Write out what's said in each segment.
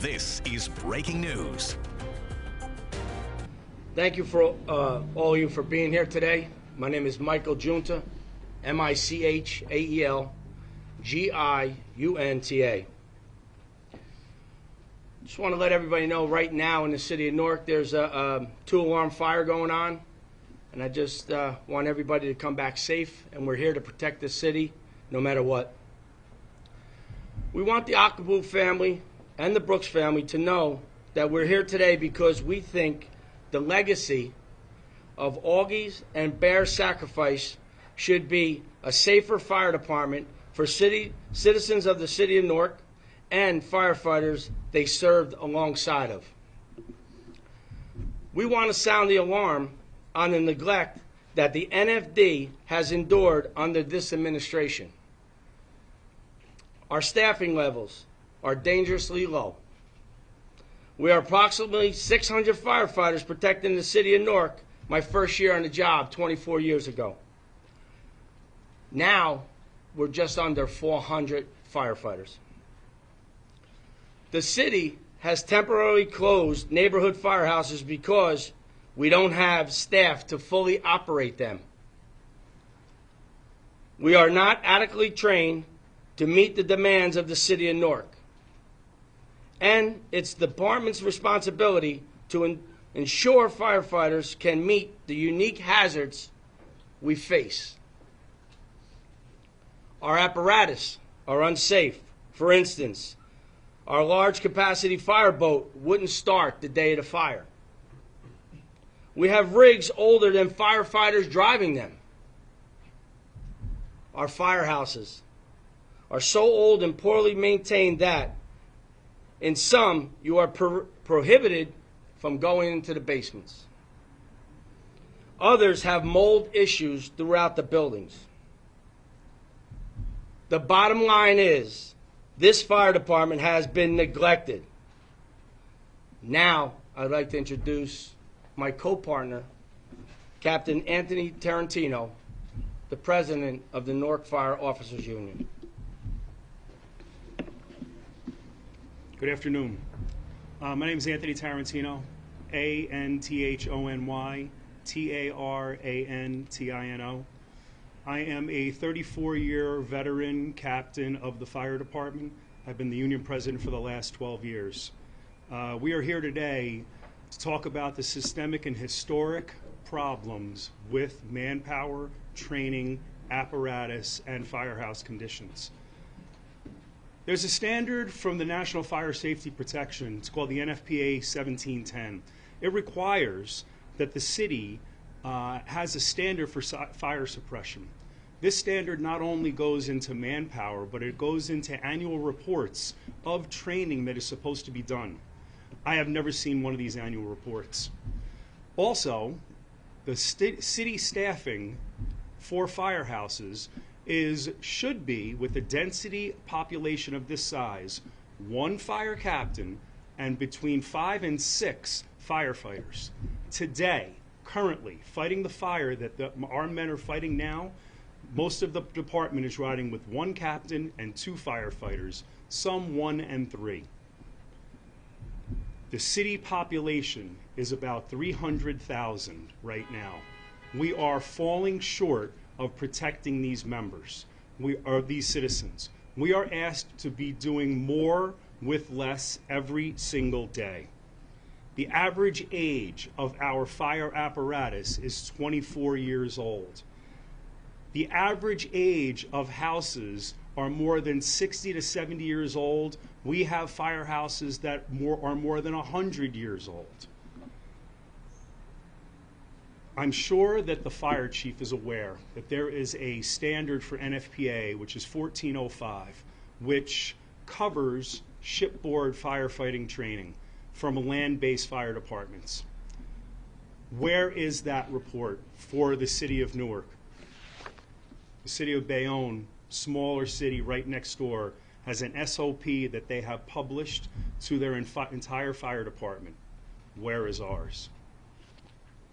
This is breaking news. Thank you for all of you for being here today. My name is Michael Giunta, Michael Just want to let everybody know right now in the city of Newark there's a 2-alarm fire going on, and I just want everybody to come back safe, and we're here to protect the city no matter what. We want the Akabu family and the Brooks family to know that we're here today because we think the legacy of Augie's and Bear's sacrifice should be a safer fire department for citizens of the city of Newark and firefighters they served alongside of. We want to sound the alarm on the neglect that the NFD has endured under this administration. Our staffing levels are dangerously low. We are approximately 600 firefighters protecting the city of Newark my first year on the job 24 years ago. Now, we're just under 400 firefighters. The city has temporarily closed neighborhood firehouses because we don't have staff to fully operate them. We are not adequately trained to meet the demands of the city of Newark. And it's the department's responsibility to ensure firefighters can meet the unique hazards we face. Our apparatus are unsafe. For instance, our large capacity fireboat wouldn't start the day of the fire. We have rigs older than firefighters driving them. Our firehouses are so old and poorly maintained that in some, you are prohibited from going into the basements. Others have mold issues throughout the buildings. The bottom line is, this fire department has been neglected. Now, I'd like to introduce my co-partner, Captain Anthony Tarantino, the president of the Newark Fire Officers Union. Good afternoon. My name is Anthony Tarantino, ANTHONY-TARANTINO. I am a 34-year veteran captain of the fire department. I've been the union president for the last 12 years. We are here today to talk about the systemic and historic problems with manpower, training, apparatus, and firehouse conditions. There's a standard from the National Fire Safety Protection. It's called the NFPA 1710. It requires that the city has a standard for fire suppression. This standard not only goes into manpower, but it goes into annual reports of training that is supposed to be done. I have never seen one of these annual reports. Also, the city staffing for firehouses should be, with a density population of this size, 1 fire captain and between 5 and 6 firefighters. Today, currently, fighting the fire that our men are fighting now, most of the department is riding with 1 captain and 2 firefighters, some 1 and 3. The city population is about 300,000 right now. We are falling short of protecting these members, these citizens. We are asked to be doing more with less every single day. The average age of our fire apparatus is 24 years old. The average age of houses are more than 60 to 70 years old. We have firehouses that are more than 100 years old. I'm sure that the fire chief is aware that there is a standard for NFPA, which is 1405, which covers shipboard firefighting training from land-based fire departments. Where is that report for the city of Newark? The city of Bayonne, smaller city right next door, has an SOP that they have published to their entire fire department. Where is ours?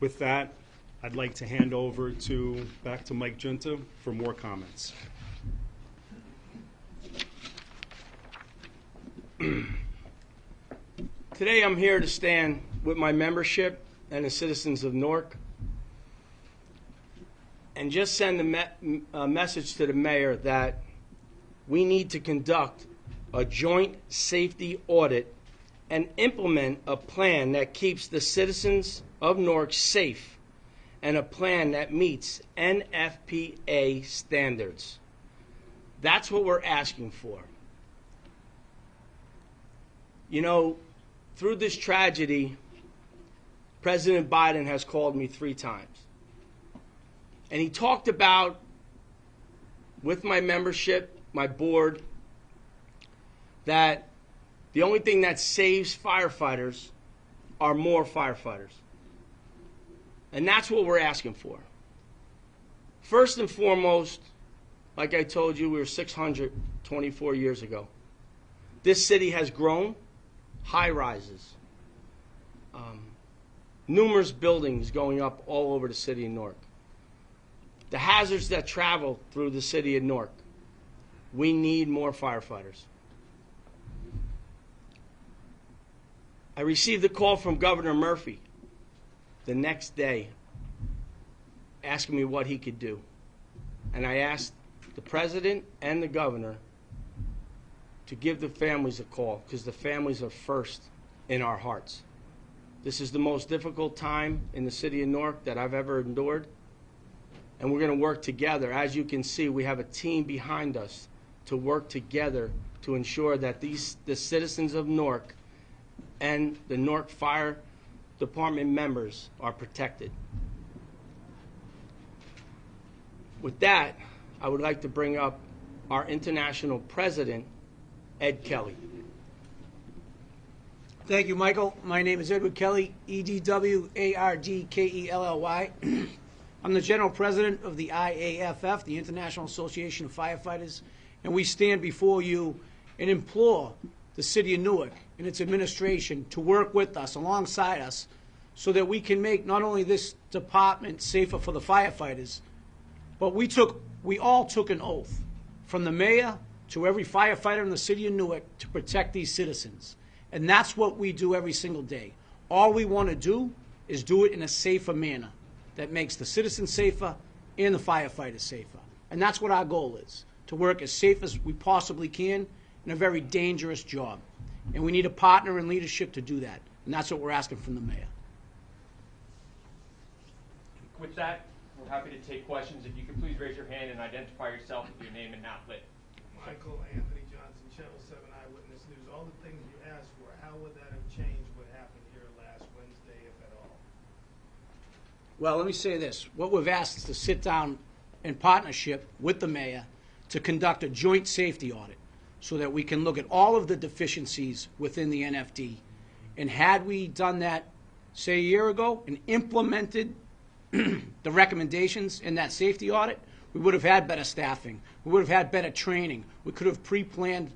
With that, I'd like to hand over back to Mike Giunta for more comments. Today I'm here to stand with my membership and the citizens of Newark and just send a message to the mayor that we need to conduct a joint safety audit and implement a plan that keeps the citizens of Newark safe and a plan that meets NFPA standards. That's what we're asking for. You know, through this tragedy, President Biden has called me 3 times. And he talked about, with my membership, my board, that the only thing that saves firefighters are more firefighters. And that's what we're asking for. First and foremost, like I told you, we were 624 years ago. This city has grown, high rises, numerous buildings going up all over the city of Newark. The hazards that travel through the city of Newark. We need more firefighters. I received a call from Governor Murphy the next day asking me what he could do. And I asked the president and the governor to give the families a call, because the families are first in our hearts. This is the most difficult time in the city of Newark that I've ever endured. And we're going to work together. As you can see, we have a team behind us to work together to ensure that the citizens of Newark and the Newark Fire Department members are protected. With that, I would like to bring up our international president, Ed Kelly. Thank you, Michael. My name is Edward Kelly, E-D-W-A-R-D-K-E-L-L-Y. I'm the general president of the IAFF, the International Association of Firefighters, and we stand before you and implore the city of Newark and its administration to work with us, alongside us, so that we can make not only this department safer for the firefighters, but we all took an oath, from the mayor to every firefighter in the city of Newark, to protect these citizens. And that's what we do every single day. All we want to do is do it in a safer manner that makes the citizens safer and the firefighters safer. And that's what our goal is, to work as safe as we possibly can in a very dangerous job. And we need a partner in leadership to do that. And that's what we're asking from the mayor. With that, we're happy to take questions. If you could please raise your hand and identify yourself with your name and outlet. Michael Anthony Johnson, Channel 7 Eyewitness News. All the things you asked for, how would that have changed what happened here last Wednesday, if at all? Well, let me say this. What we've asked is to sit down in partnership with the mayor to conduct a joint safety audit so that we can look at all of the deficiencies within the NFD. And had we done that, say, a year ago and implemented the recommendations in that safety audit, we would have had better staffing. We would have had better training. We could have pre-planned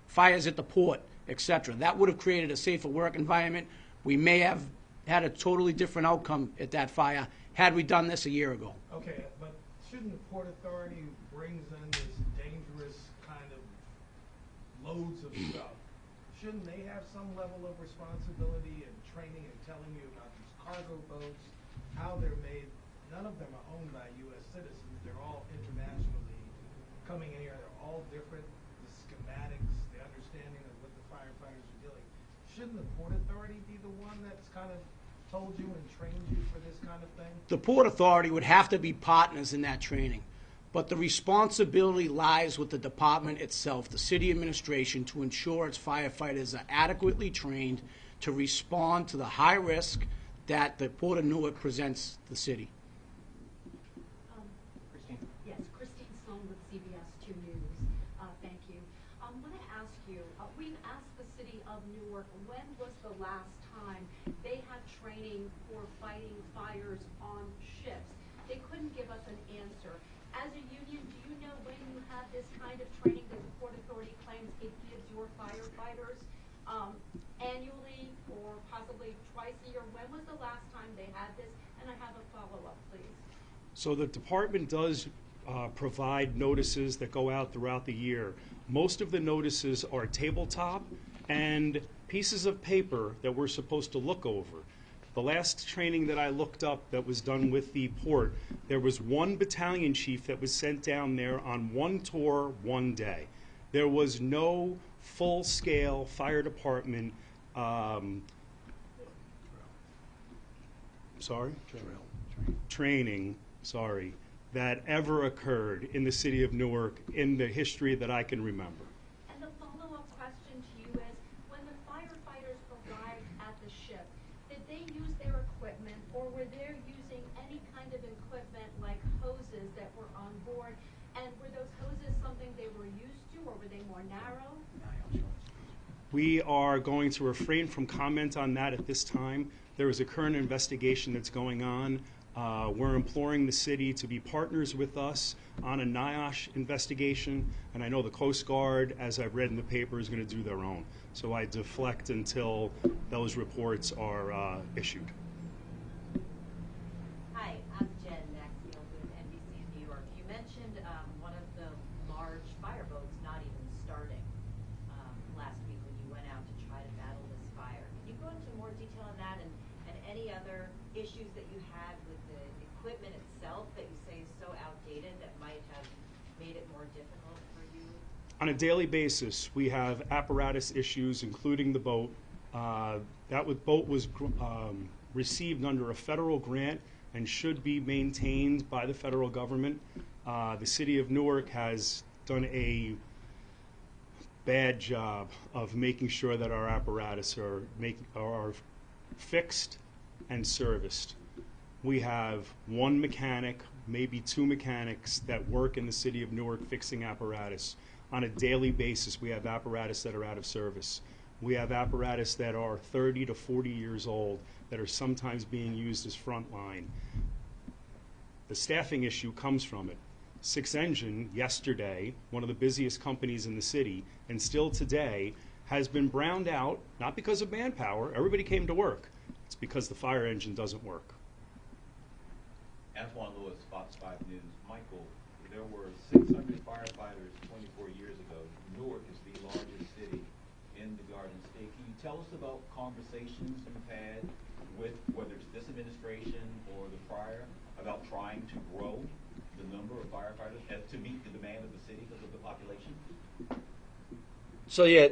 fires at the port, etc. That would have created a safer work environment. We may have had a totally different outcome at that fire had we done this a year ago. Okay, but shouldn't the Port Authority, who brings in this dangerous kind of loads of stuff, shouldn't they have some level of responsibility and training and telling you about these cargo boats, how they're made? None of them are owned by U.S. citizens. They're all internationally coming in here. They're all different. The schematics, the understanding of what the firefighters are doing. Shouldn't the Port Authority be the one that's kind of told you and trained you for this kind of thing? The Port Authority would have to be partners in that training. But the responsibility lies with the department itself, the city administration, to ensure its firefighters are adequately trained to respond to the high risk that the Port of Newark presents the city. Christine. Yes, Christine Sloan with CBS 2 News. Thank you. I want to ask you, we've asked the city of Newark, when was the last time they had training for fighting fires on ships? They couldn't give us an answer. As a union, do you know when you have this kind of training that the Port Authority claims it gives your firefighters annually or possibly twice a year? When was the last time they had this? And I have a follow-up, please. So the department does provide notices that go out throughout the year. Most of the notices are tabletop, and pieces of paper that we're supposed to look over. The last training that I looked up that was done with the port, there was one battalion chief that was sent down there on one tour, one day. There was no full-scale fire department training, that ever occurred in the city of Newark in the history that I can remember. And the follow-up question to you is, when the firefighters arrived at the ship, did they use their equipment, or were they using any kind of equipment like hoses that were on board? And were those hoses something they were used to, or were they more narrow? We are going to refrain from comment on that at this time. There is a current investigation that's going on. We're imploring the city to be partners with us on a NIOSH investigation, and I know the Coast Guard, as I've read in the paper, is going to do their own. So I deflect until those reports are issued. Hi, I'm Jen Maxfield with NBC New York. You mentioned one of the large fireboats not even starting last week when you went out to try to battle this fire. Can you go into more detail on that and any other issues that you had with the equipment itself that you say is so outdated that might have made it more difficult for you? On a daily basis, we have apparatus issues, including the boat. That boat was received under a federal grant and should be maintained by the federal government. The city of Newark has done a bad job of making sure that our apparatus are fixed and serviced. We have one mechanic, maybe two mechanics that work in the city of Newark fixing apparatus. On a daily basis, we have apparatus that are out of service. We have apparatus that are 30 to 40 years old that are sometimes being used as frontline. The staffing issue comes from it. 6 Engine, yesterday, one of the busiest companies in the city, and still today, has been browned out, not because of manpower. Everybody came to work. It's because the fire engine doesn't work. Antoine Lewis, Fox 5 News. Michael, there were 600 firefighters 24 years ago. Newark is the largest city in the Garden State. Can you tell us about conversations you've had with, whether it's this administration or the prior, about trying to grow the number of firefighters to meet the demand of the city because of the population? So yeah,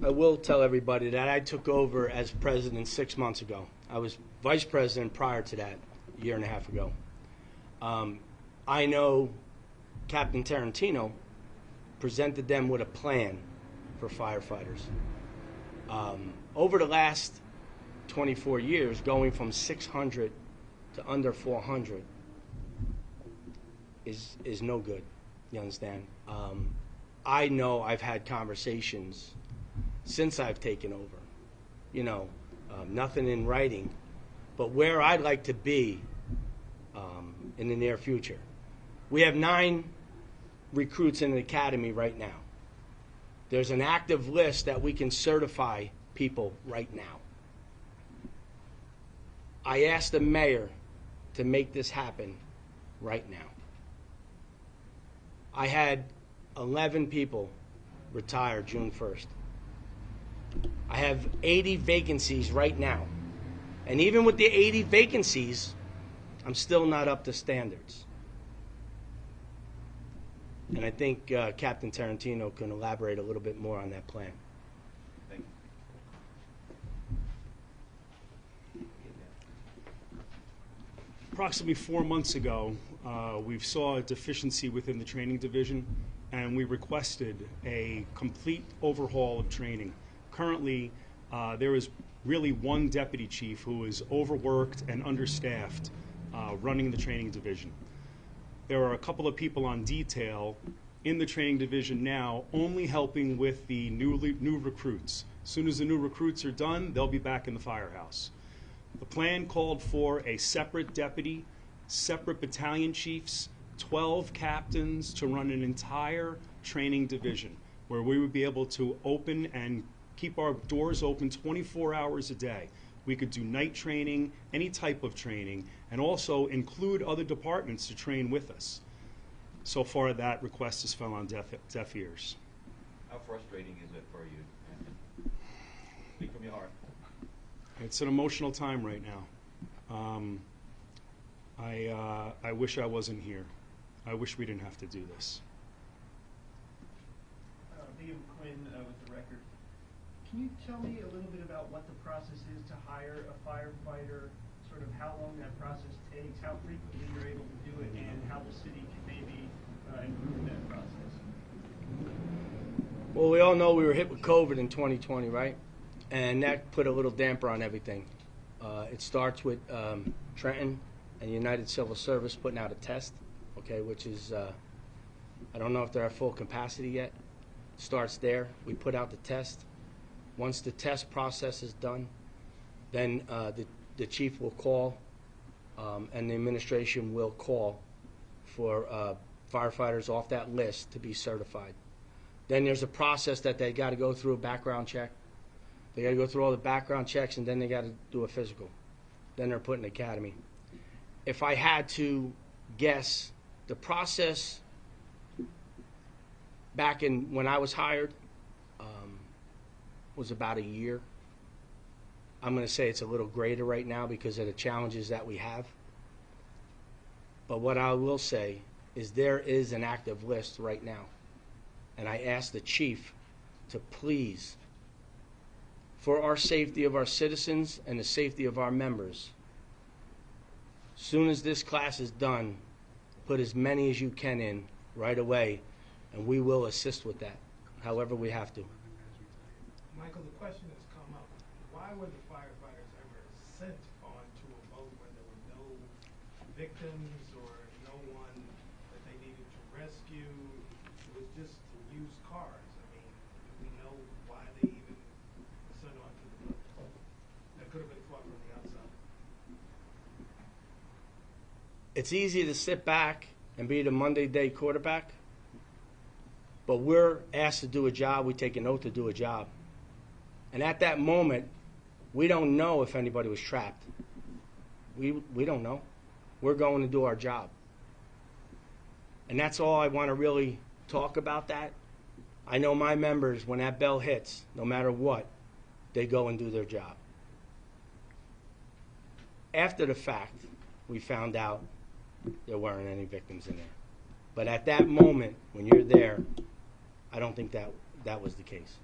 I will tell everybody that I took over as president 6 months ago. I was vice president prior to that, a year and a half ago. I know Captain Tarantino presented them with a plan for firefighters. Over the last 24 years, going from 600 to under 400 is no good, you understand? I know I've had conversations since I've taken over, you know, nothing in writing, but where I'd like to be in the near future. We have 9 recruits in the academy right now. There's an active list that we can certify people right now. I asked the mayor to make this happen right now. I had 11 people retire June 1st. I have 80 vacancies right now. And even with the 80 vacancies, I'm still not up to standards. And I think Captain Tarantino can elaborate a little bit more on that plan. Thank you. Approximately 4 months ago, we saw a deficiency within the training division, and we requested a complete overhaul of training. Currently, there is really one deputy chief who is overworked and understaffed running the training division. There are a couple of people on detail in the training division now only helping with the new recruits. As soon as the new recruits are done, they'll be back in the firehouse. The plan called for a separate deputy, separate battalion chiefs, 12 captains to run an entire training division where we would be able to open and keep our doors open 24 hours a day. We could do night training, any type of training, and also include other departments to train with us. So far, that request has fell on deaf ears. How frustrating is it for you? It's an emotional time right now. I wish I wasn't here. I wish we didn't have to do this. Liam Quinn with the Record. Can you tell me a little bit about what the process is to hire a firefighter, sort of how long that process takes, how frequently you're able to do it, and how the city can maybe improve that process? Well, we all know we were hit with COVID in 2020, right? And that put a little damper on everything. It starts with Trenton and United Civil Service putting out a test, okay, which is, I don't know if they're at full capacity yet. Starts there. We put out the test. Once the test process is done, then the chief will call and the administration will call for firefighters off that list to be certified. Then there's a process that they got to go through, a background check. They got to go through all the background checks, and then they got to do a physical. Then they're put in the academy. If I had to guess, the process back in when I was hired was about a year. I'm going to say it's a little greater right now because of the challenges that we have. But what I will say is there is an active list right now. And I ask the chief to please, for our safety of our citizens and the safety of our members, as soon as this class is done, put as many as you can in right away, and we will assist with that, however we have to. Michael, the question has come up. Why were the firefighters ever sent onto a boat when there were no victims or no one that they needed to rescue? It was just used cars. I mean, do we know why they even were sent onto the boat? That could have been fought from the outside. It's easy to sit back and be the Monday day quarterback, but we're asked to do a job. We take an oath to do a job. And at that moment, we don't know if anybody was trapped. We don't know. We're going to do our job. And that's all I want to really talk about that. I know my members, when that bell hits, no matter what, they go and do their job. After the fact, we found out there weren't any victims in there. But at that moment, when you're there, I don't think that was the case.